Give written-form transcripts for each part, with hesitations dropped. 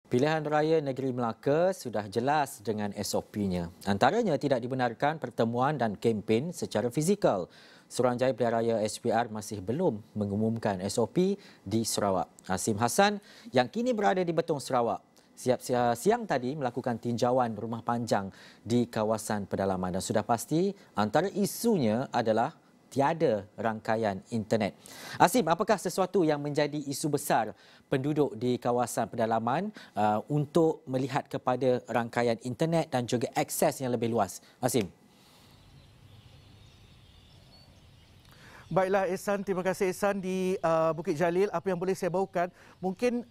Pilihan Raya Negeri Melaka sudah jelas dengan SOP-nya. Antaranya tidak dibenarkan pertemuan dan kempen secara fizikal. Suruhanjaya Pilihan Raya SPR masih belum mengumumkan SOP di Sarawak. Hasim Hassan yang kini berada di Betong, Sarawak, siang tadi melakukan tinjauan rumah panjang di kawasan pedalaman dan sudah pasti antara isunya adalah tiada rangkaian internet. Hasim, apakah sesuatu yang menjadi isu besar penduduk di kawasan pedalaman untuk melihat kepada rangkaian internet dan juga akses yang lebih luas? Hasim. Baiklah Ehsan, terima kasih Ehsan di Bukit Jalil. Apa yang boleh saya bawakan, mungkin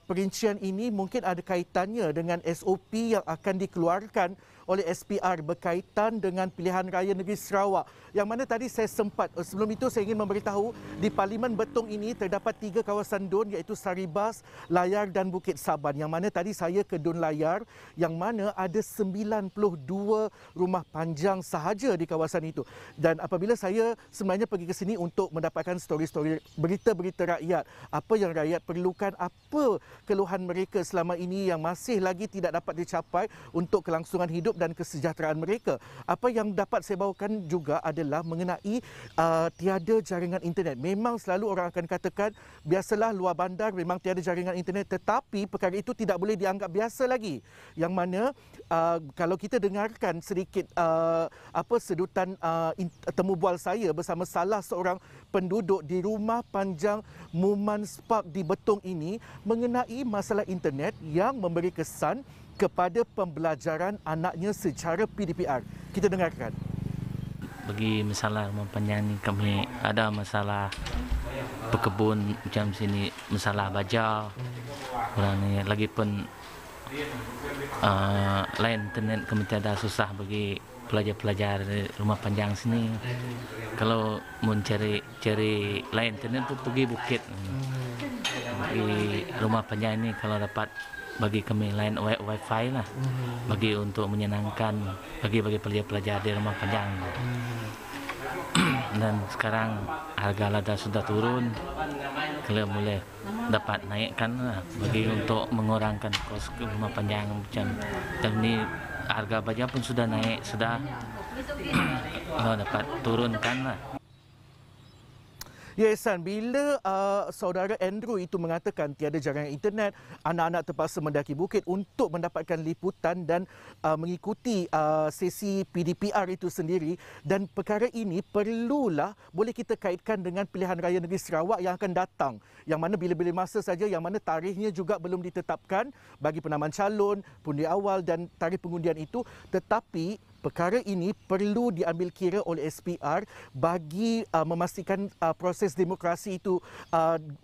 perincian ini mungkin ada kaitannya dengan SOP yang akan dikeluarkan oleh SPR berkaitan dengan Pilihan Raya Negeri Sarawak. Yang mana tadi saya sempat, sebelum itu saya ingin memberitahu di Parlimen Betong ini terdapat 3 kawasan DUN iaitu Saribas, Layar dan Bukit Saban. Yang mana tadi saya ke DUN Layar yang mana ada 92 rumah panjang sahaja di kawasan itu. Dan apabila saya sebenarnya pergi ke sini untuk mendapatkan story-story berita-berita rakyat, apa yang rakyat perlukan, apa keluhan mereka selama ini yang masih lagi tidak dapat dicapai untuk kelangsungan hidup dan kesejahteraan mereka. Apa yang dapat saya bawakan juga adalah mengenai tiada jaringan internet. Memang selalu orang akan katakan biasalah luar bandar memang tiada jaringan internet, tetapi perkara itu tidak boleh dianggap biasa lagi. Yang mana kalau kita dengarkan sedikit sedutan temu bual saya bersama salah seorang penduduk di rumah panjang Mumans Park di Betong ini mengenai masalah internet yang memberi kesan kepada pembelajaran anaknya secara PDPR. Kita dengarkan. Bagi masalah rumah panjang ni kami ada masalah berkebun macam sini, masalah baja. Orang ni lagi pun lain internet kami tiada, susah bagi pelajar-pelajar di rumah panjang sini. Kalau mau cari lain internet tu pergi bukit. Bagi rumah panjang ini kalau dapat bagi kami lain wifi lah, bagi untuk menyenangkan bagi pelajar-pelajar di rumah panjang. Dan sekarang harga lada sudah turun, kalau boleh dapat naikkan lah bagi untuk mengurangkan kos ke rumah panjang macam. Dan ini harga baja pun sudah naik, sudah kalau dapat turunkan lah. Ya Ehsan, bila saudara Andrew itu mengatakan tiada jaringan internet, anak-anak terpaksa mendaki bukit untuk mendapatkan liputan dan mengikuti sesi PDPR itu sendiri, dan perkara ini perlulah boleh kita kaitkan dengan Pilihan Raya Negeri Sarawak yang akan datang, yang mana bila-bila masa saja, yang mana tarikhnya juga belum ditetapkan bagi penamaan calon, pundi awal dan tarikh pengundian itu, tetapi perkara ini perlu diambil kira oleh SPR bagi memastikan proses demokrasi itu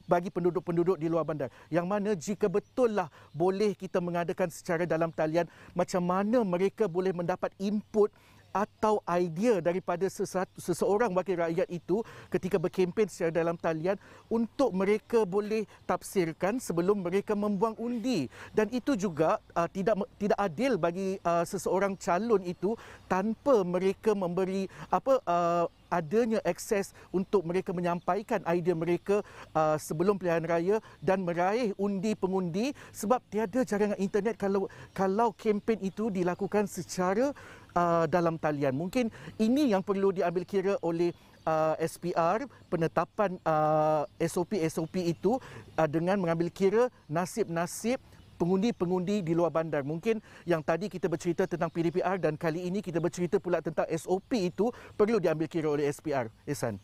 bagi penduduk-penduduk di luar bandar. Yang mana jika betullah boleh kita mengadakan secara dalam talian, macam mana mereka boleh mendapat input atau idea daripada seseorang wakil rakyat itu ketika berkempen secara dalam talian untuk mereka boleh tafsirkan sebelum mereka membuang undi. Dan itu juga tidak adil bagi seseorang calon itu tanpa mereka memberi adanya akses untuk mereka menyampaikan idea mereka sebelum pilihan raya dan meraih undi pengundi, sebab tiada jaringan internet kalau kempen itu dilakukan secara dalam talian. Mungkin ini yang perlu diambil kira oleh SPR, penetapan SOP itu dengan mengambil kira nasib-nasib pengundi-pengundi di luar bandar. Mungkin yang tadi kita bercerita tentang PDPR dan kali ini kita bercerita pula tentang SOP itu perlu diambil kira oleh SPR. Ehsan.